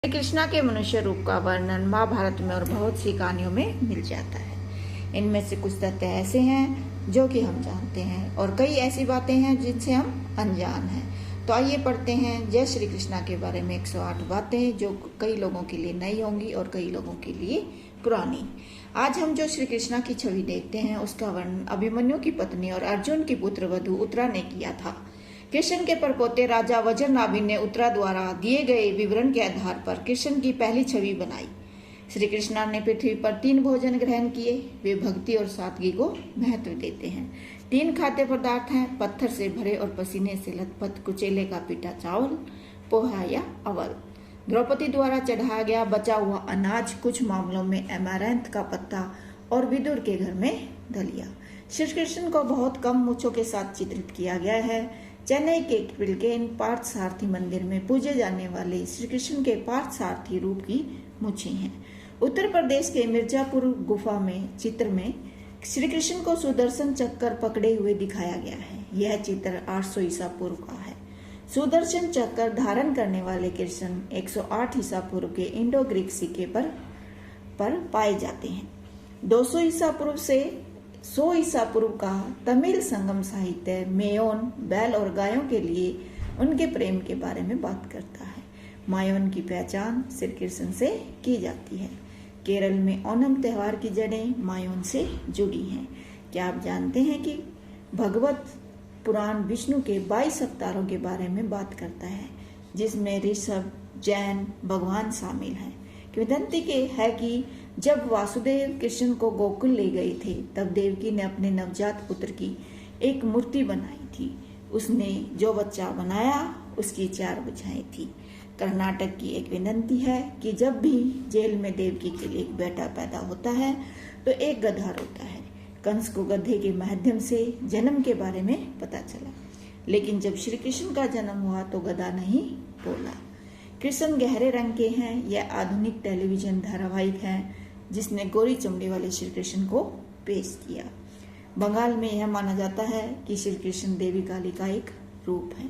श्री कृष्णा के मनुष्य रूप का वर्णन महाभारत में और बहुत सी कहानियों में मिल जाता है। इनमें से कुछ तथ्य ऐसे हैं जो कि हम जानते हैं और कई ऐसी बातें हैं जिनसे हम अनजान हैं। तो आइए पढ़ते हैं जय श्री कृष्णा के बारे में 108 बातें जो कई लोगों के लिए नई होंगी और कई लोगों के लिए पुरानी। आज हम जो श्री कृष्णा की छवि देखते हैं उसका वर्णन अभिमन्यु की पत्नी और अर्जुन की पुत्र वधु उत्तरा ने किया था। कृष्ण के परपोते राजा वज्रनाभि ने उत्तरा द्वारा दिए गए विवरण के आधार पर कृष्ण की पहली छवि बनाई। श्री कृष्ण ने पृथ्वी पर 3 भोजन ग्रहण किए। वे भक्ति और सादगी को महत्व देते हैं। 3 खाद्य पदार्थ हैं, पत्थर से भरे और पसीने से लथपथ कुचेले का पीटा चावल, पोहा या अवल, द्रौपदी द्वारा चढ़ाया गया बचा हुआ अनाज, कुछ मामलों में एमारैंथ का पत्ता और विदुर के घर में दलिया। श्री कृष्ण को बहुत कम मूछों के साथ चित्रित किया गया है। चेन्नई के पिलकेन पार्थसारथी मंदिर में पूजे जाने वाले श्री कृष्ण के पार्थसारथी रूप की मूछें हैं। उत्तर प्रदेश के मिर्जापुर गुफा में चित्र में श्री कृष्ण को सुदर्शन चक्कर पकड़े हुए दिखाया गया है। यह चित्र 800 ईसा पूर्व का है। सुदर्शन चक्कर धारण करने वाले कृष्ण 108 ईसा पूर्व के इंडो ग्रीक सिक्के पर पाए जाते हैं। 200 ईसा पूर्व से 100 ईसा पूर्व का तमिल संगम साहित्य मेयोन बैल और गायों के लिए उनके प्रेम के बारे में बात करता है। मायोन की पहचान श्री कृष्ण से की जाती है। केरल में ओणम त्योहार की जड़ें मायोन से जुड़ी हैं। क्या आप जानते हैं कि भगवत पुराण विष्णु के 22 अवतारों के बारे में बात करता है, जिसमें ऋषभ, जैन भगवान शामिल हैं। किंवदंती के है कि जब वासुदेव कृष्ण को गोकुल ले गए थे तब देवकी ने अपने नवजात पुत्र की एक मूर्ति बनाई थी। उसने जो बच्चा बनाया उसकी 4 भुजाएं थी। कर्नाटक की एक विनंती है कि जब भी जेल में देवकी के लिए एक बेटा पैदा होता है तो एक गधा रोता है। कंस को गधे के माध्यम से जन्म के बारे में पता चला, लेकिन जब श्री कृष्ण का जन्म हुआ तो गधा नहीं बोला। कृष्ण गहरे रंग के हैं। यह आधुनिक टेलीविजन धारावाहिक है जिसने गोरी चमड़ी वाले श्री कृष्ण को पेश किया। बंगाल में यह माना जाता है कि श्री कृष्ण देवी काली का एक रूप है।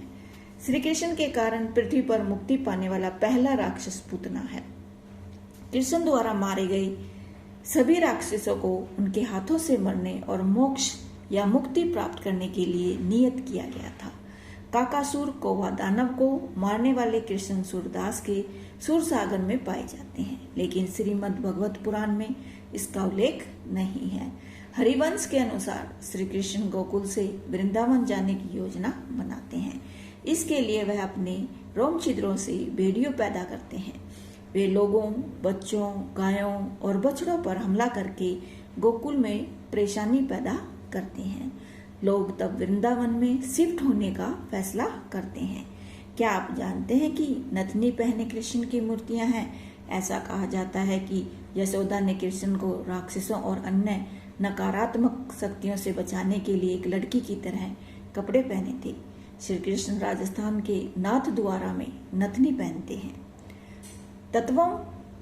श्री कृष्ण के कारण पृथ्वी पर मुक्ति पाने वाला पहला राक्षस पूतना है। कृष्ण द्वारा मारे गए सभी राक्षसों को उनके हाथों से मरने और मोक्ष या मुक्ति प्राप्त करने के लिए नियत किया गया था। काकासुर कौवा दानव को मारने वाले कृष्ण सूरदास के सूरसागर में पाए जाते हैं, लेकिन श्रीमद् भगवत पुराण में इसका उल्लेख नहीं है। हरिवंश के अनुसार श्री कृष्ण गोकुल से वृंदावन जाने की योजना बनाते हैं। इसके लिए वह अपने रोम छिद्रों से भेड़ियों पैदा करते हैं। वे लोगों, बच्चों, गायों और बछड़ों पर हमला करके गोकुल में परेशानी पैदा करते हैं। लोग तब वृंदावन में शिफ्ट होने का फैसला करते हैं। क्या आप जानते हैं कि नथनी पहने कृष्ण की मूर्तियां हैं? ऐसा कहा जाता है कि यशोदा ने कृष्ण को राक्षसों और अन्य नकारात्मक शक्तियों से बचाने के लिए एक लड़की की तरह कपड़े पहने थे। श्री कृष्ण राजस्थान के नाथ द्वारा में नथनी पहनते हैं। तत्वों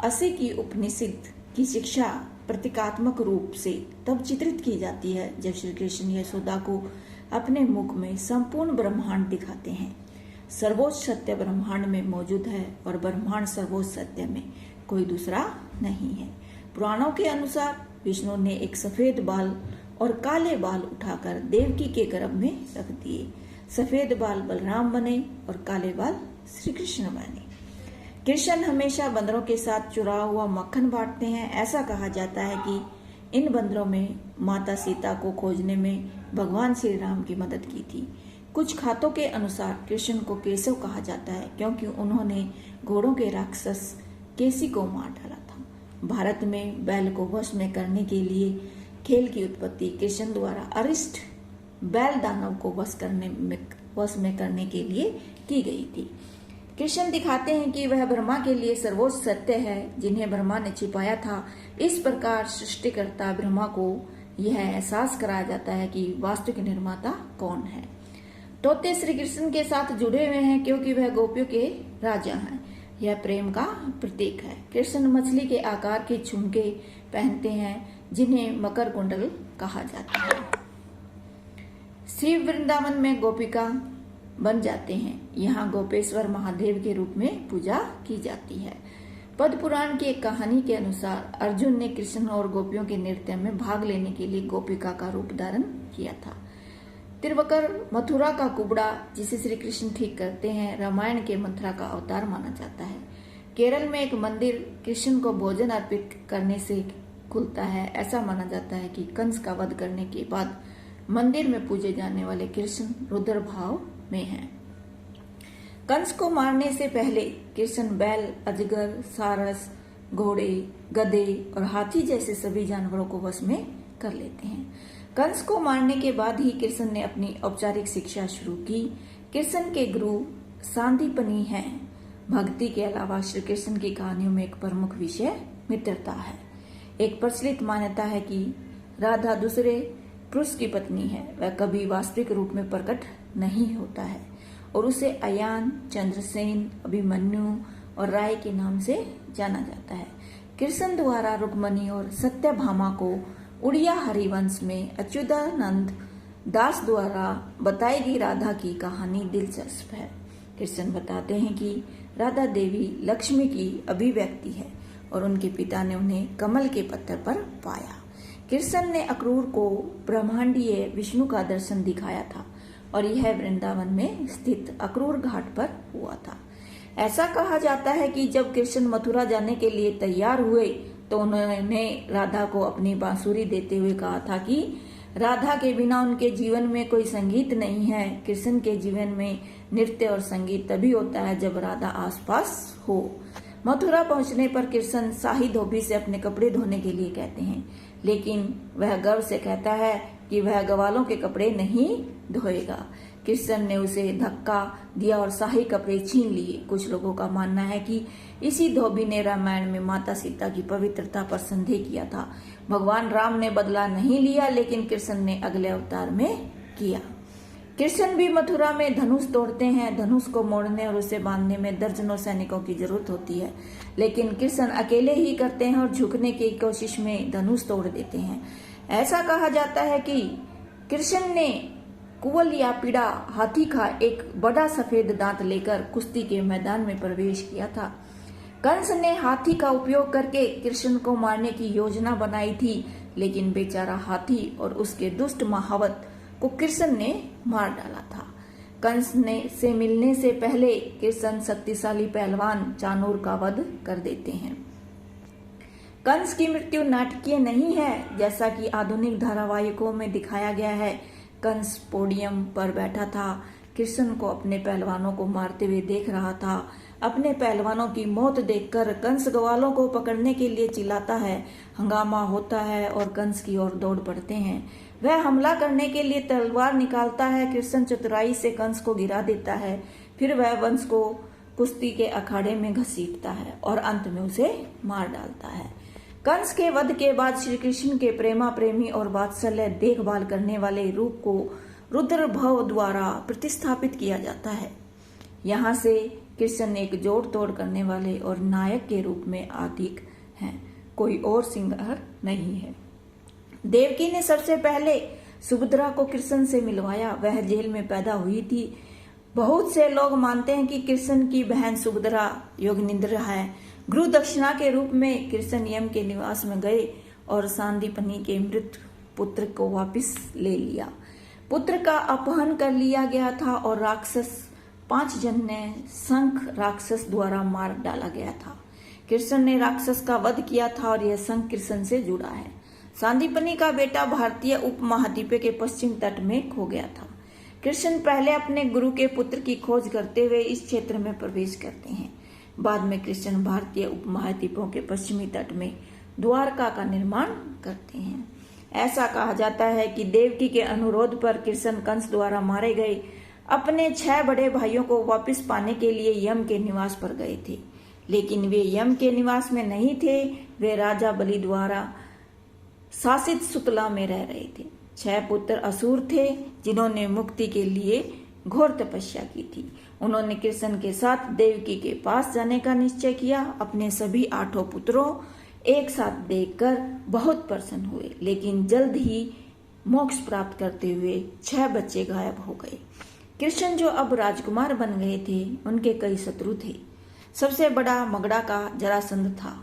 80 की उपनिषद की शिक्षा प्रतीकात्मक रूप से तब चित्रित की जाती है जब श्री कृष्ण यशोदा को अपने मुख में संपूर्ण ब्रह्मांड दिखाते हैं। सर्वोच्च सत्य ब्रह्मांड में मौजूद है और ब्रह्मांड सर्वोच्च सत्य में कोई दूसरा नहीं है। पुराणों के अनुसार विष्णु ने एक सफेद बाल और काले बाल उठाकर देवकी के गर्भ में रख दिए। सफेद बाल बलराम बने और काले बाल श्री कृष्ण बने। कृष्ण हमेशा बंदरों के साथ चुरा हुआ मक्खन बांटते हैं। ऐसा कहा जाता है कि इन बंदरों में माता सीता को खोजने में भगवान श्री राम की मदद की थी। कुछ खातों के अनुसार कृष्ण को केशव कहा जाता है क्योंकि उन्होंने घोड़ों के राक्षस केसी को मार डाला था। भारत में बैल को वश में करने के लिए खेल की उत्पत्ति कृष्ण द्वारा अरिष्ट बैल दानव को वश में करने के लिए की गई थी। कृष्ण दिखाते हैं कि वह ब्रह्मा के लिए सर्वोच्च सत्य है जिन्हें ब्रह्मा ने छिपाया था। इस प्रकार सृष्टिकर्ता ब्रह्मा को यह एहसास कराया जाता है कि वास्तविक निर्माता कौन है। तोते श्री कृष्ण के साथ जुड़े हुए हैं क्योंकि वह गोपियों के राजा हैं। यह प्रेम का प्रतीक है। कृष्ण मछली के आकार के झुमके पहनते हैं जिन्हें मकर कुंडल कहा जाता है। शिव वृंदावन में गोपिका बन जाते हैं। यहाँ गोपेश्वर महादेव के रूप में पूजा की जाती है। पद्म पुराण की एक कहानी के अनुसार अर्जुन ने कृष्ण और गोपियों के नृत्य में भाग लेने के लिए गोपिका का रूप धारण किया था। तिरुवकर मथुरा का कुबड़ा, जिसे श्री कृष्ण ठीक करते हैं, रामायण के मंथरा का अवतार माना जाता है। केरल में एक मंदिर कृष्ण को भोजन अर्पित करने से खुलता है। ऐसा माना जाता है कि कंस का वध करने के बाद मंदिर में पूजे जाने वाले कृष्ण रुद्र भाव में हैं। कंस को मारने से पहले कृष्ण बैल, अजगर, सारस, घोड़े, गधे और हाथी जैसे सभी जानवरों को वश में कर लेते हैं। कंस को मारने के बाद ही कृष्ण ने अपनी औपचारिक शिक्षा शुरू की। कृष्ण के गुरु सांदीपनी हैं। भक्ति के अलावा श्री कृष्ण की कहानियों में एक प्रमुख विषय मित्रता है। एक प्रचलित मान्यता है कि राधा दूसरे पुरुष की पत्नी है। वह कभी वास्तविक रूप में प्रकट नहीं होता है और उसे अयान, चंद्रसेन, अभिमन्यु और राय के नाम से जाना जाता है। कृष्ण द्वारा रुक्मणी और सत्यभामा को उड़िया हरिवंश में अच्युतानंद दास द्वारा बताई गई राधा की कहानी दिलचस्प है। कृष्ण बताते हैं कि राधा देवी लक्ष्मी की अभिव्यक्ति है और उनके पिता ने उन्हें कमल के पत्थर पर पाया। कृष्ण ने अक्रूर को ब्रह्मांडीय विष्णु का दर्शन दिखाया था और यह वृंदावन में स्थित अक्रूर घाट पर हुआ था। ऐसा कहा जाता है कि जब कृष्ण मथुरा जाने के लिए तैयार हुए तो उन्होंने राधा को अपनी बांसुरी देते हुए कहा था कि राधा के बिना उनके जीवन में कोई संगीत नहीं है। कृष्ण के जीवन में नृत्य और संगीत तभी होता है जब राधा आसपास हो। मथुरा पहुंचने पर कृष्ण शाही धोबी से अपने कपड़े धोने के लिए कहते हैं, लेकिन वह गर्व से कहता है कि वह ग्वालों के कपड़े नहीं धोएगा। कृष्ण ने उसे धक्का दिया और शाही कपड़े छीन लिए। कुछ लोगों का मानना है कि इसी धोबी ने रामायण में माता सीता की पवित्रता पर संदेह किया था। भगवान राम ने बदला नहीं लिया, लेकिन कृष्ण ने अगले अवतार में किया। कृष्ण भी मथुरा में धनुष तोड़ते हैं। धनुष को मोड़ने और उसे बांधने में दर्जनों सैनिकों की जरूरत होती है, लेकिन कृष्ण अकेले ही करते हैं और झुकने की कोशिश में धनुष तोड़ देते हैं। ऐसा कहा जाता है कि कृष्ण ने कुवल या पीड़ा हाथी का एक बड़ा सफेद दांत लेकर कुश्ती के मैदान में प्रवेश किया था। कंस ने हाथी का उपयोग करके कृष्ण को मारने की योजना बनाई थी, लेकिन बेचारा हाथी और उसके दुष्ट महावत को कृष्ण ने मार डाला था। कंस ने से मिलने से पहले कृष्ण शक्तिशाली पहलवान चाणूर का वध कर देते हैं। कंस की मृत्यु नाटकीय नहीं है, जैसा कि आधुनिक धारावाहिकों में दिखाया गया है। कंस पोडियम पर बैठा था, कृष्ण को अपने पहलवानों को मारते हुए देख रहा था। अपने पहलवानों की मौत देखकर कंस ग्वालों को पकड़ने के लिए चिल्लाता है। हंगामा होता है और कंस की ओर दौड़ पड़ते हैं। वह हमला करने के लिए तलवार निकालता है। कृष्ण चतुराई से कंस को गिरा देता है। फिर वह वंश को कुश्ती के अखाड़े में घसीटता है और अंत में उसे मार डालता है। कंस के वध के बाद श्री कृष्ण के प्रेमा प्रेमी और वात्सल्य देखभाल करने वाले रूप को रुद्रभव द्वारा प्रतिस्थापित किया जाता है। यहाँ से कृष्ण एक जोड़ तोड़ करने वाले और नायक के रूप में अधिक हैं, कोई और सिंगार नहीं है। देवकी ने सबसे पहले सुभद्रा को कृष्ण से मिलवाया। वह जेल में पैदा हुई थी। बहुत से लोग मानते हैं कि कृष्ण की बहन सुभद्रा योगनिद्रा है। गुरु दक्षिणा के रूप में कृष्ण यम के निवास में गए और सांदीपनी के मृत पुत्र को वापस ले लिया। पुत्र का अपहरण कर लिया गया था और राक्षस 5 जन ने शंख राक्षस द्वारा मार डाला गया था। कृष्ण ने राक्षस का वध किया था और यह शंख कृष्ण से जुड़ा है। सांदीपनी का बेटा भारतीय उपमहाद्वीप के पश्चिम तट में खो गया था। कृष्ण पहले अपने गुरु के पुत्र की खोज करते हुए इस क्षेत्र में प्रवेश करते हैं। बाद में कृष्ण भारतीय उपमहाद्वीपों के पश्चिमी तट में द्वारका का निर्माण करते हैं। ऐसा कहा जाता है कि देवकी के अनुरोध पर कृष्ण कंस द्वारा मारे गए अपने 6 बड़े भाइयों को वापस पाने के लिए यम के निवास पर गए थे, लेकिन वे यम के निवास में नहीं थे। वे राजा बलि द्वारा शासित सुतला में रह रहे थे। 6 पुत्र असुर थे जिन्होंने मुक्ति के लिए घोर तपस्या की थी। उन्होंने कृष्ण के साथ देवकी के पास जाने का निश्चय किया। अपने सभी 8 पुत्रों एक साथ देखकर बहुत प्रसन्न हुए, लेकिन जल्द ही मोक्ष प्राप्त करते हुए 6 बच्चे गायब हो गए। कृष्ण जो अब राजकुमार बन गए थे, उनके कई शत्रु थे। सबसे बड़ा मगड़ा का जरासंध था,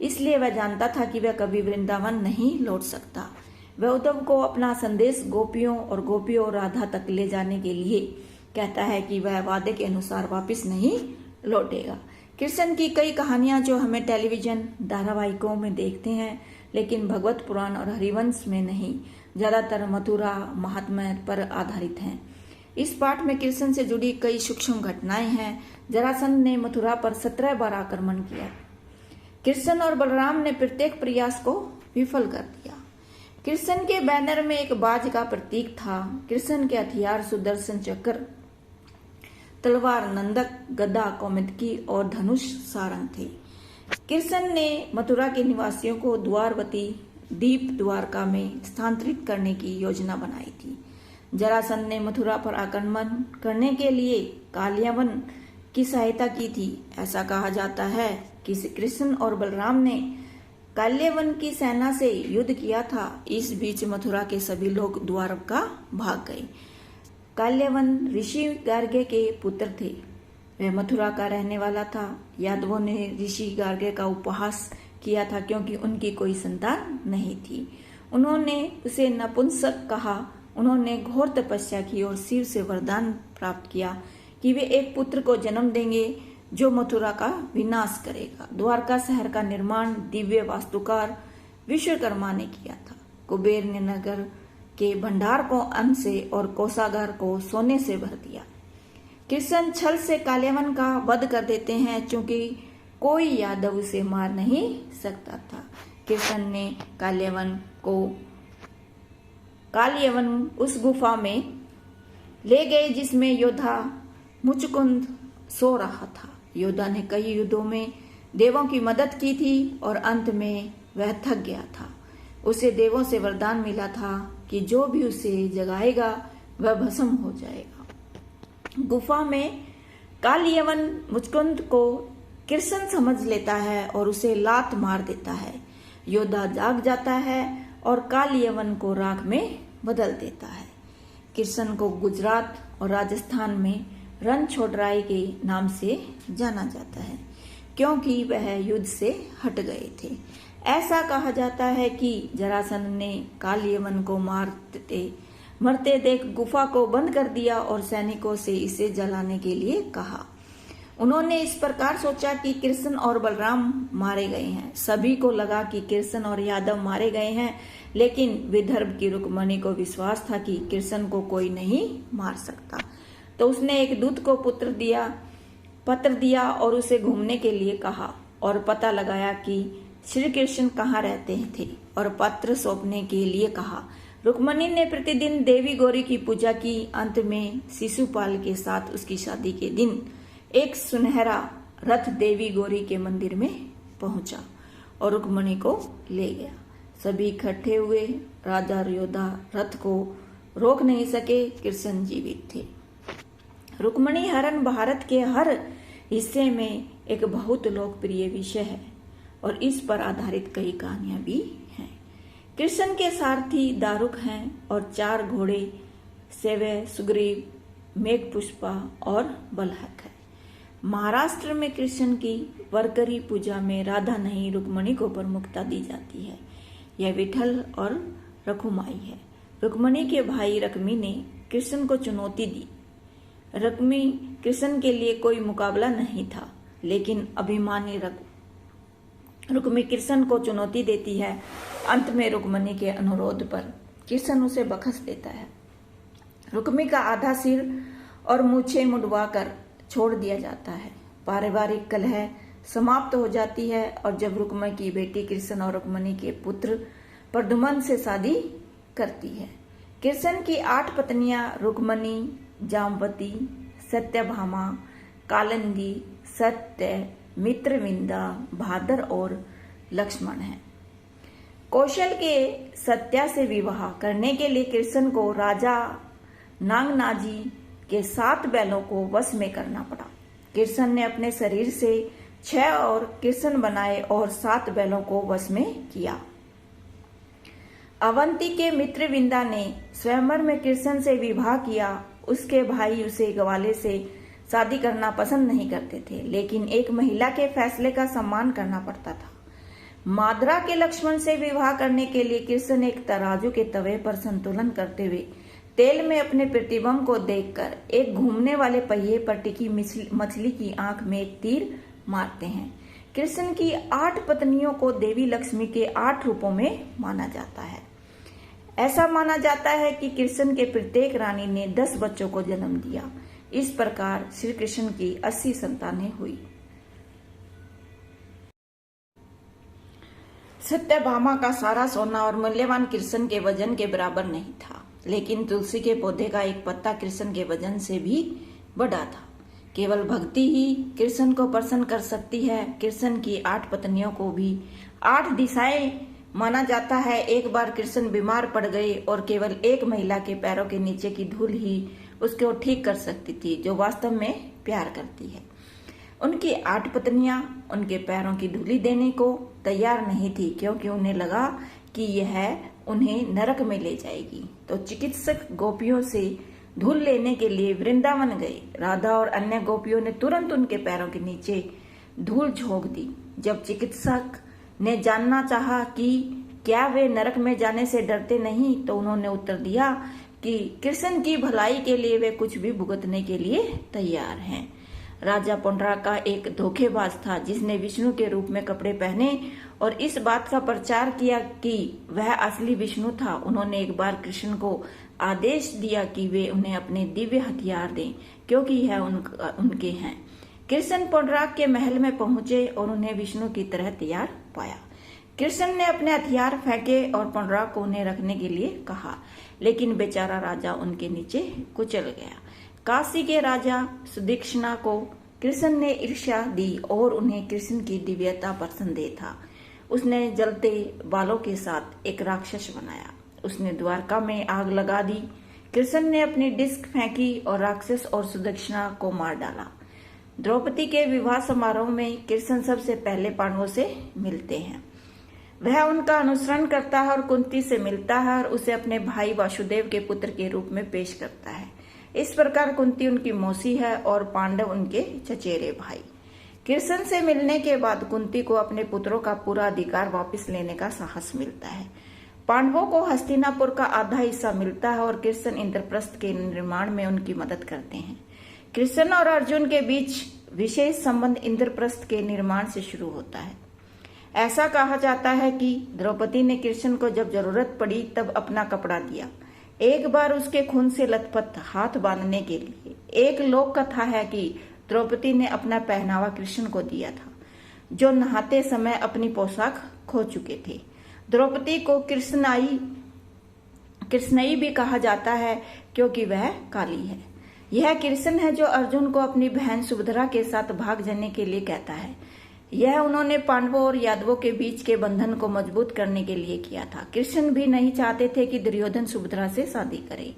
इसलिए वह जानता था कि वह कभी वृंदावन नहीं लौट सकता। वह उद्धव को अपना संदेश गोपियों और राधा तक ले जाने के लिए कहता है कि वह वादे के अनुसार वापस नहीं लौटेगा। कृष्ण की कई कहानियां जो हमें टेलीविजन धारावाहिकों में देखते हैं, लेकिन भगवत पुराण और हरिवंश में नहीं, ज्यादातर मथुरा महात्म्य पर आधारित हैं। इस पाठ में कृष्ण से जुड़ी कई सूक्ष्म घटनाएं हैं। जरासंध ने मथुरा पर 17 बार आक्रमण किया। कृष्ण और बलराम ने प्रत्येक प्रयास को विफल कर दिया। कृष्ण के बैनर में एक बाज का प्रतीक था। कृष्ण के हथियार सुदर्शन चक्र, तलवार, नंदक, गदा, कौमुदकी और धनुष सारंग थे। कृष्ण ने मथुरा के निवासियों को द्वारवती दीप द्वारका में स्थानांतरित करने की योजना बनाई थी। जरासंध ने मथुरा पर आक्रमण करने के लिए कालियावन की सहायता की थी। ऐसा कहा जाता है कि कृष्ण और बलराम ने काल्यवन की सेना से युद्ध किया था। इस बीच मथुरा के सभी लोग द्वारका भाग गए। काल्यवन ऋषि गार्गे के पुत्र थे। वह मथुरा का रहने वाला था। यादवों ने ऋषि गार्गे का उपहास किया था क्योंकि उनकी कोई संतान नहीं थी। उन्होंने उसे नपुंसक कहा। उन्होंने घोर तपस्या की और शिव से वरदान प्राप्त किया कि वे एक पुत्र को जन्म देंगे जो मथुरा का विनाश करेगा। द्वारका शहर का निर्माण दिव्य वास्तुकार विश्वकर्मा ने किया था। कुबेर ने नगर के भंडार को अन्न से और कोषागार को सोने से भर दिया। कृष्ण छल से काल्यवन का वध कर देते हैं, चूंकि कोई यादव उसे मार नहीं सकता था। कृष्ण ने काल्यवन उस गुफा में ले गए जिसमें योद्धा मुचकुंद सो रहा था। योद्धा ने कई युद्धों में देवों की मदद की थी और अंत में वह थक गया था। उसे देवों से वरदान मिला था कि जो भी उसे जगाएगा वह भस्म हो जाएगा। गुफा में काल्यवन मुचकुंद को कृष्ण समझ लेता है और उसे लात मार देता है। योद्धा जाग जाता है और काल्यवन को राख में बदल देता है। कृष्ण को गुजरात और राजस्थान में रणछोड़राय के नाम से जाना जाता है क्योंकि वह युद्ध से हट गए थे। ऐसा कहा जाता है कि जरासंध ने काल्यवन को मरते देख गुफा को बंद कर दिया और सैनिकों से इसे जलाने के लिए कहा। उन्होंने इस प्रकार सोचा कि कृष्ण और बलराम मारे गए हैं। सभी को लगा कि कृष्ण और यादव मारे गए हैं, लेकिन विदर्भ की रुक्मणी को विश्वास था कि कृष्ण को कोई नहीं मार सकता। तो उसने एक दूत को पत्र दिया और उसे घूमने के लिए कहा और पता लगाया कि श्री कृष्ण कहाँ रहते थे और पत्र सौंपने के लिए कहा। रुक्मणी ने प्रतिदिन देवी गौरी की पूजा की। अंत में शिशुपाल के साथ उसकी शादी के दिन एक सुनहरा रथ देवी गौरी के मंदिर में पहुंचा और रुक्मणी को ले गया। सभी इकट्ठे हुए। राजा और योद्धा रथ को रोक नहीं सके। कृष्ण जीवित थे। रुक्मणी हरण भारत के हर हिस्से में एक बहुत लोकप्रिय विषय है और इस पर आधारित कई कहानियां भी हैं। कृष्ण के सारथी दारुक हैं और 4 घोड़े सेवय, सुग्रीव, मेघपुष्पा और बलहक है। महाराष्ट्र में कृष्ण की वरकरी पूजा में राधा नहीं रुक्मणी को प्रमुखता दी जाती है। यह विठल और रखुमाई है। रुक्मणी के भाई रकमी ने कृष्ण को चुनौती दी। रकमी कृष्ण के लिए कोई मुकाबला नहीं था, लेकिन अभिमानी रुक्मी कृष्ण को चुनौती देती है। अंत में रुक्मणी के अनुरोध पर कृष्ण उसे बख्श देता है। रुक्मी का आधा सिर और मूछें मुड़वाकर छोड़ दिया जाता है। पारिवारिक कलह समाप्त हो जाती है और जब रुक्मी की बेटी कृष्ण और रुक्मणी के पुत्र प्रद्युम्न से शादी करती है। कृष्ण की 8 पत्नियां रुक्मणी, जाम्बवती, सत्यभामा, कालिंदी, सत्य, मित्रविंदा, भादर और लक्ष्मण हैं। कौशल के सत्या से विवाह करने के लिए कृष्ण को राजा नागनाजी के 7 बैलों को वश में करना पड़ा। कृष्ण ने अपने शरीर से 6 और कृष्ण बनाए और 7 बैलों को वश में किया। अवंती के मित्रविंदा ने स्वयंवर में कृष्ण से विवाह किया। उसके भाई उसे ग्वाले से शादी करना पसंद नहीं करते थे, लेकिन एक महिला के फैसले का सम्मान करना पड़ता था। माद्रा के लक्ष्मण से विवाह करने के लिए कृष्ण एक तराजू के तवे पर संतुलन करते हुए तेल में अपने प्रतिबिंब को देखकर एक घूमने वाले पहिए पर टिकी मछली की आंख में एक तीर मारते हैं। कृष्ण की 8 पत्नियों को देवी लक्ष्मी के 8 रूपों में माना जाता है। ऐसा माना जाता है कि कृष्ण के प्रत्येक रानी ने 10 बच्चों को जन्म दिया। इस प्रकार श्री कृष्ण की 80 संतानें हुई। सत्यभामा का सारा सोना और मूल्यवान कृष्ण के वजन के बराबर नहीं था, लेकिन तुलसी के पौधे का एक पत्ता कृष्ण के वजन से भी बड़ा था। केवल भक्ति ही कृष्ण को प्रसन्न कर सकती है। कृष्ण की 8 पत्नियों को भी 8 दिशाएं माना जाता है। एक बार कृष्ण बीमार पड़ गए और केवल एक महिला के पैरों के नीचे की धूल ही उसको ठीक कर सकती थी, जो वास्तव में प्यार करती है। उनकी 8 पत्नियां उनके पैरों की धूली देने को तैयार नहीं थी, क्योंकि उन्हें लगा कि यह उन्हें नरक में ले जाएगी। तो चिकित्सक गोपियों से धूल लेने के लिए वृंदावन गए। राधा और अन्य गोपियों ने तुरंत उनके पैरों के नीचे धूल झोंक दी। जब चिकित्सक ने जानना चाहा कि क्या वे नरक में जाने से डरते नहीं, तो उन्होंने उत्तर दिया कि कृष्ण की भलाई के लिए वे कुछ भी भुगतने के लिए तैयार हैं। राजा पुंडराक का एक धोखेबाज था, जिसने विष्णु के रूप में कपड़े पहने और इस बात का प्रचार किया कि वह असली विष्णु था। उन्होंने एक बार कृष्ण को आदेश दिया कि वे उन्हें अपने दिव्य हथियार दें, क्योंकि यह उनके हैं। कृष्ण पुंडराक के महल में पहुंचे और उन्हें विष्णु की तरह तैयार पाया। कृष्ण ने अपने हथियार फेंके और पुंडराक को उन्हें रखने के लिए कहा, लेकिन बेचारा राजा उनके नीचे कुचल गया। काशी के राजा सुदीक्षणा को कृष्ण ने ईर्ष्या दी और उन्हें कृष्ण की दिव्यता पर संदेह था। उसने जलते बालों के साथ एक राक्षस बनाया। उसने द्वारका में आग लगा दी। कृष्ण ने अपनी डिस्क फेंकी और राक्षस और सुदीक्षणा को मार डाला। द्रौपदी के विवाह समारोह में कृष्ण सबसे पहले पांडवों से मिलते हैं। वह उनका अनुसरण करता है और कुंती से मिलता है और उसे अपने भाई वासुदेव के पुत्र के रूप में पेश करता है। इस प्रकार कुंती उनकी मौसी है और पांडव उनके चचेरे भाई। कृष्ण से मिलने के बाद कुंती को अपने पुत्रों का पूरा अधिकार वापस लेने का साहस मिलता है। पांडवों को हस्तिनापुर का आधा हिस्सा मिलता है और कृष्ण इंद्रप्रस्थ के निर्माण में उनकी मदद करते हैं। कृष्ण और अर्जुन के बीच विशेष संबंध इंद्रप्रस्थ के निर्माण से शुरू होता है। ऐसा कहा जाता है कि द्रौपदी ने कृष्ण को जब जरूरत पड़ी तब अपना कपड़ा दिया, एक बार उसके खून से लथपथ हाथ बांधने के लिए। एक लोक कथा है कि द्रौपदी ने अपना पहनावा कृष्ण को दिया था, जो नहाते समय अपनी पोशाक खो चुके थे। द्रौपदी को कृष्णई भी कहा जाता है, क्योंकि वह काली है। यह कृष्ण है जो अर्जुन को अपनी बहन सुभद्रा के साथ भाग जाने के लिए कहता है। यह उन्होंने पांडवों और यादवों के बीच के बंधन को मजबूत करने के लिए किया था। कृष्ण भी नहीं चाहते थे कि दुर्योधन सुभद्रा से शादी करे।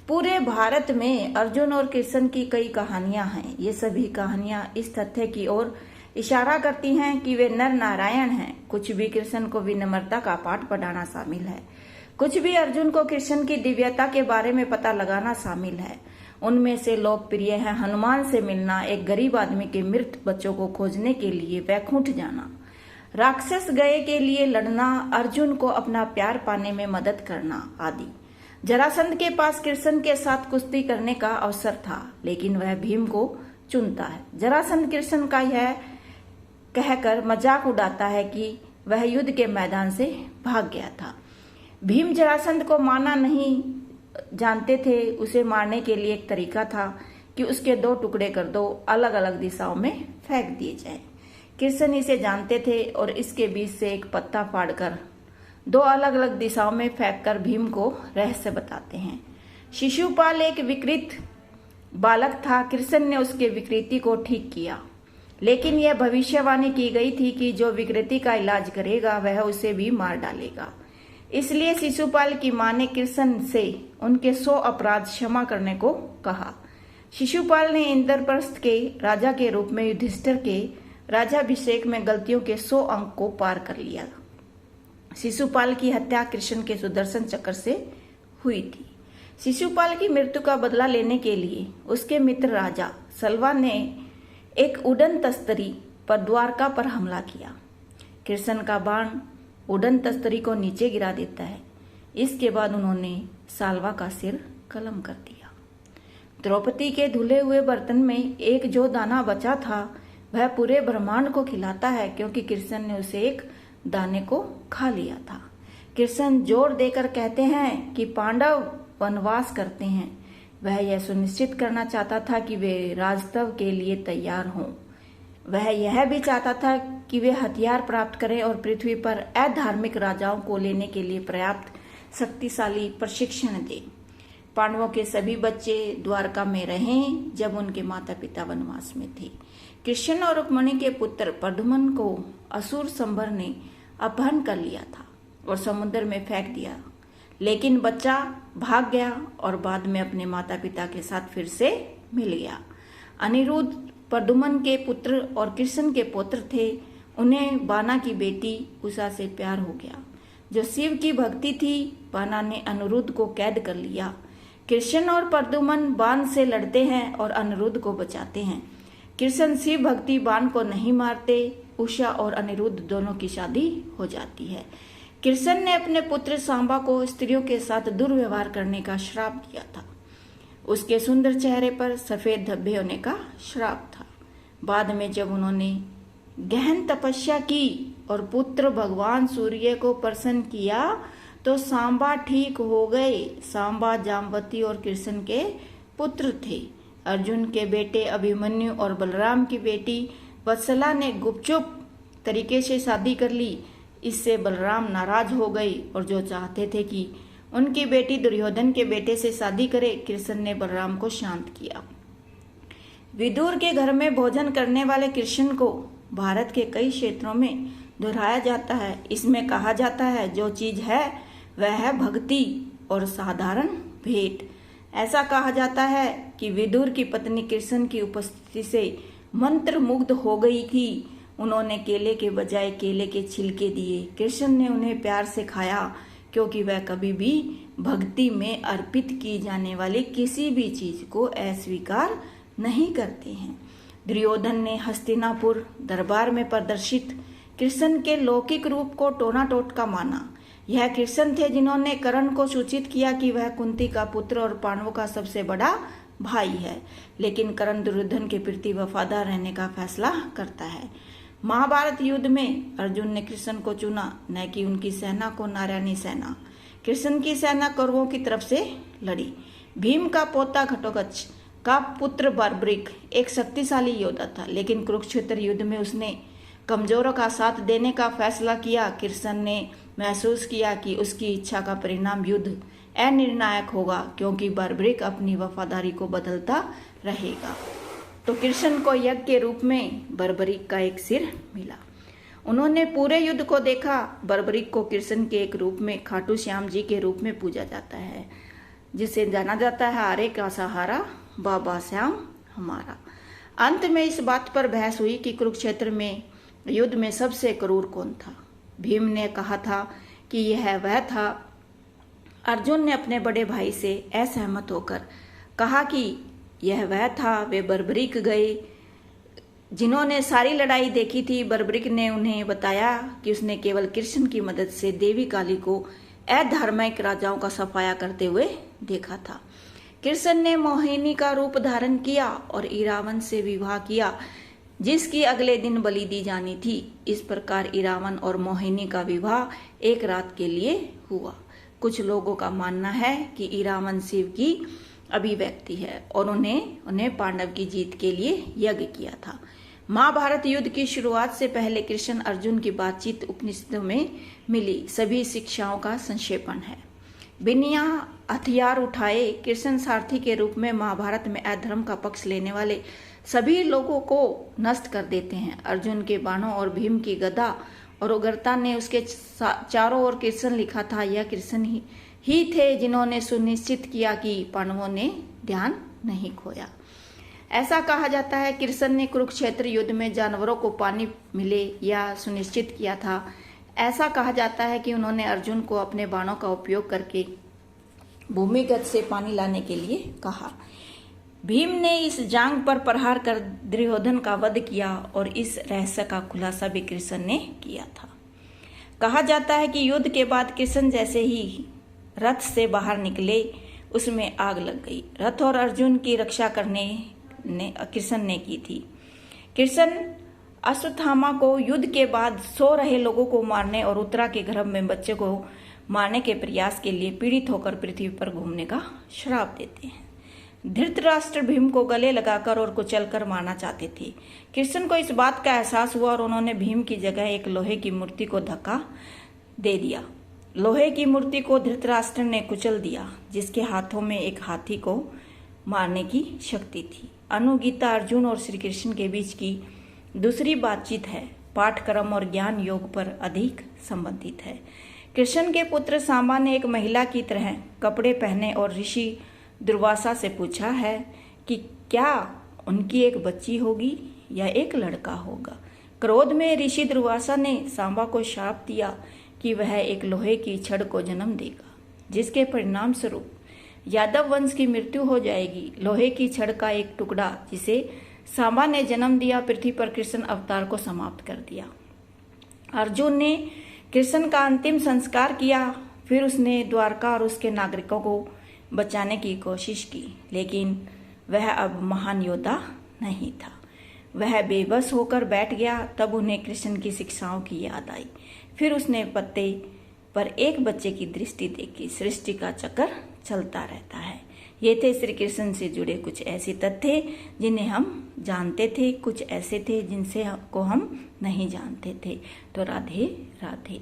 पूरे भारत में अर्जुन और कृष्ण की कई कहानियां हैं। ये सभी कहानियां इस तथ्य की ओर इशारा करती हैं कि वे नर नारायण हैं। कुछ भी कृष्ण को विनम्रता का पाठ पढ़ाना शामिल है, कुछ भी अर्जुन को कृष्ण की दिव्यता के बारे में पता लगाना शामिल है। उनमें से लोकप्रिय है हनुमान से मिलना, एक गरीब आदमी के मृत बच्चों को खोजने के लिए वैकुंठ जाना, राक्षस गए के लिए लड़ना, अर्जुन को अपना प्यार पाने में मदद करना आदि। जरासंध के पास कृष्ण के साथ कुश्ती करने का अवसर था, लेकिन वह भीम को चुनता है। जरासंध कृष्ण का यह कहकर मजाक उड़ाता है कि वह युद्ध के मैदान से भाग गया था। भीम जरासंध को मारना नहीं जानते थे। उसे मारने के लिए एक तरीका था कि उसके 2 टुकड़े कर दो, अलग अलग दिशाओं में फेंक दिए जाएं। कृष्ण इसे जानते थे और इसके बीच से एक पत्ता फाड़कर 2 अलग अलग दिशाओं में फेंककर भीम को रहस्य बताते हैं। शिशुपाल एक विकृत बालक था। कृष्ण ने उसके विकृति को ठीक किया, लेकिन यह भविष्यवाणी की गई थी कि जो विकृति का इलाज करेगा वह उसे भी मार डालेगा। इसलिए शिशुपाल की मां ने कृष्ण से उनके 100 अपराध क्षमा करने को कहा। शिशुपाल ने इंद्रप्रस्थ के राजा के रूप में युधिष्ठिर के राजाभिषेक में गलतियों के 100 अंक को पार कर लिया। शिशुपाल की हत्या कृष्ण के सुदर्शन चक्र से हुई थी। शिशुपाल की मृत्यु का बदला लेने के लिए उसके मित्र राजा सलवा ने एक उड़न तस्तरी पर द्वारका पर हमला किया। कृष्ण का बाण उड़न तस्तरी को नीचे गिरा देता है। इसके बाद उन्होंने सालवा का सिर कलम कर दिया। द्रौपदी के धुले हुए बर्तन में एक जो दाना बचा था वह पूरे ब्रह्मांड को खिलाता है, क्योंकि कृष्ण ने उसे एक दाने को खा लिया था। कृष्ण जोर देकर कहते हैं कि पांडव वनवास करते हैं। वह यह सुनिश्चित करना चाहता था कि वे राजत्व के लिए तैयार हों। वह यह भी चाहता था कि वे हथियार प्राप्त करें और पृथ्वी पर अधार्मिक राजाओं को लेने के लिए पर्याप्त शक्तिशाली प्रशिक्षण दें। पांडवों के सभी बच्चे द्वारका में रहे जब उनके माता पिता वनवास में थे। कृष्ण और रुक्मिणी के पुत्र प्रद्युम्न को असुर संबर ने अपहरण कर लिया था और समुद्र में फेंक दिया, लेकिन बच्चा भाग गया और बाद में अपने माता पिता के साथ फिर से मिल गया। अनिरुद्ध प्रद्युम्न के पुत्र और कृष्ण के पुत्र थे। उन्हें बाना की बेटी उषा से प्यार हो गया, जो शिव की भक्ति थी। बाना ने अनिरुद्ध को कैद कर लिया। कृष्ण और प्रद्युम्न बाण से लड़ते हैं और अनिरुद्ध को बचाते हैं। कृष्ण शिव भक्ति बाण को नहीं मारते। उषा और अनिरुद्ध दोनों की शादी हो जाती है। कृष्ण ने अपने पुत्र सांबा को स्त्रियों के साथ दुर्व्यवहार करने का श्राप दिया था। उसके सुंदर चेहरे पर सफेद धब्बे होने का श्राप था। बाद में जब उन्होंने गहन तपस्या की और पुत्र भगवान सूर्य को प्रसन्न किया तो सांबा ठीक हो गए। सांबा जाम्बवती और कृष्ण के पुत्र थे। अर्जुन के बेटे अभिमन्यु और बलराम की बेटी वत्सला ने गुपचुप तरीके से शादी कर ली। इससे बलराम नाराज हो गई और जो चाहते थे कि उनकी बेटी दुर्योधन के बेटे से शादी करे, कृष्ण ने बलराम को शांत किया। विदुर के घर में भोजन करने वाले कृष्ण को भारत के कई क्षेत्रों में दोहराया जाता है। इसमें कहा जाता है, जो चीज है वह है भक्ति और साधारण भेंट। ऐसा कहा जाता है कि विदुर की पत्नी कृष्ण की उपस्थिति से मंत्र मुग्ध हो गई थी। उन्होंने केले के बजाय केले के छिलके दिए। कृष्ण ने उन्हें प्यार से खाया, क्योंकि वह कभी भी भक्ति में अर्पित की जाने वाली किसी भी चीज को अस्वीकार नहीं करते हैं। दुर्योधन ने हस्तिनापुर दरबार में प्रदर्शित कृष्ण के लौकिक रूप को टोना टोटका माना। यह कृष्ण थे जिन्होंने कर्ण को सूचित किया कि वह कुंती का पुत्र और पांडवों का सबसे बड़ा भाई है, लेकिन कर्ण दुर्योधन के प्रति वफादार रहने का फैसला करता है। महाभारत युद्ध में अर्जुन ने कृष्ण को चुना, न कि उनकी सेना को नारायणी सेना। कृष्ण की सेना कौरवों की तरफ से लड़ी। भीम का पोता घटोत्कच का पुत्र बर्बरिक एक शक्तिशाली योद्धा था, लेकिन कुरुक्षेत्र युद्ध में उसने कमजोरों का साथ देने का फैसला किया। कृष्ण ने महसूस किया कि उसकी इच्छा का परिणाम युद्ध अनिर्णायक होगा, क्योंकि बर्बरिक अपनी वफादारी को बदलता रहेगा। तो कृष्ण को यज्ञ के रूप में बर्बरिक का एक सिर मिला। उन्होंने पूरे युद्ध को देखा। बर्बरिक को कृष्ण के एक रूप में खाटू श्याम जी के रूप में पूजा जाता है, जिसे जाना जाता है आरे का सहारा बाबा श्याम हमारा। अंत में इस बात पर बहस हुई कि कुरुक्षेत्र में युद्ध में सबसे क्रूर कौन था। भीम ने कहा था कि यह वह था। अर्जुन ने अपने बड़े भाई से असहमत होकर कहा कि यह वह था। वे बर्बरिक गए जिन्होंने सारी लड़ाई देखी थी। बर्बरिक ने उन्हें बताया कि उसने केवल कृष्ण की मदद से देवी काली को अधार्मिक राजाओं का सफाया करते हुए देखा था। कृष्ण ने मोहिनी का रूप धारण किया और इरावन से विवाह किया, जिसकी अगले दिन बलि दी जानी थी। इस प्रकार इरावन और मोहिनी का विवाह एक रात के लिए हुआ। कुछ लोगों का मानना है कि इरावन शिव की अभिव्यक्ति है और उन्हें पांडव की जीत के लिए यज्ञ किया था। महाभारत युद्ध की शुरुआत से पहले कृष्ण अर्जुन की बातचीत उपनिषदों में मिली सभी शिक्षाओं का संक्षेपण है। बिना हथियार उठाए कृष्ण सारथी के रूप में महाभारत में अधर्म का पक्ष लेने वाले सभी लोगों को नष्ट कर देते हैं। अर्जुन के बाणों और भीम की गदा और उग्रता ने उसके चारों ओर कृष्ण लिखा था। यह कृष्ण ही थे जिन्होंने सुनिश्चित किया कि पांडवों ने ध्यान नहीं खोया। ऐसा कहा जाता है कृष्ण ने कुरुक्षेत्र युद्ध में जानवरों को पानी मिले या सुनिश्चित किया था। ऐसा कहा जाता है कि उन्होंने अर्जुन को अपने बाणों का उपयोग करके भूमिगत से पानी लाने के लिए कहा। भीम ने इस जांग पर प्रहार कर दुर्योधन का वध किया और इस रहस्य का खुलासा भी कृष्ण ने किया था। कहा जाता है कि युद्ध के बाद कृष्ण जैसे ही रथ से बाहर निकले उसमें आग लग गई। रथ और अर्जुन की रक्षा करने ने कृष्ण ने की थी। कृष्ण अश्वत्थामा को युद्ध के बाद सो रहे लोगों को मारने और उत्तरा के गर्भ में बच्चे को मारने के प्रयास के लिए पीड़ित होकर पृथ्वी पर घूमने का श्राप देते हैं। धृतराष्ट्र भीम को गले लगाकर और कुचलकर मारना चाहते थे। कृष्ण को इस बात का एहसास हुआ और उन्होंने भीम की जगह एक लोहे की मूर्ति को धक्का दे दिया। लोहे की मूर्ति को धृतराष्ट्र ने कुचल दिया, जिसके हाथों में एक हाथी को मारने की शक्ति थी। अनुगीता अर्जुन और श्री कृष्ण के बीच की दूसरी बातचीत है। पाठक्रम और ज्ञान योग पर अधिक संबंधित है। कृष्ण के पुत्र सांबा ने एक महिला की तरह कपड़े पहने और ऋषि दुर्वासा से पूछा है कि क्या उनकी एक बच्ची होगी या एक लड़का होगा। क्रोध में ऋषि दुर्वासा ने सांबा को शाप दिया कि वह एक लोहे की छड़ को जन्म देगा, जिसके परिणाम स्वरूप यादव वंश की मृत्यु हो जाएगी। लोहे की छड़ का एक टुकड़ा जिसे सांबा ने जन्म दिया पृथ्वी पर कृष्ण अवतार को समाप्त कर दिया। अर्जुन ने कृष्ण का अंतिम संस्कार किया, फिर उसने द्वारका और उसके नागरिकों को बचाने की कोशिश की, लेकिन वह अब महान योद्धा नहीं था। वह बेबस होकर बैठ गया। तब उन्हें कृष्ण की शिक्षाओं की याद आई। फिर उसने पत्ते पर एक बच्चे की दृष्टि देखी। सृष्टि का चक्कर चलता रहता है। ये थे श्री कृष्ण से जुड़े कुछ ऐसे तथ्य जिन्हें हम जानते थे, कुछ ऐसे थे जिनसे को हम नहीं जानते थे। तो राधे राधे।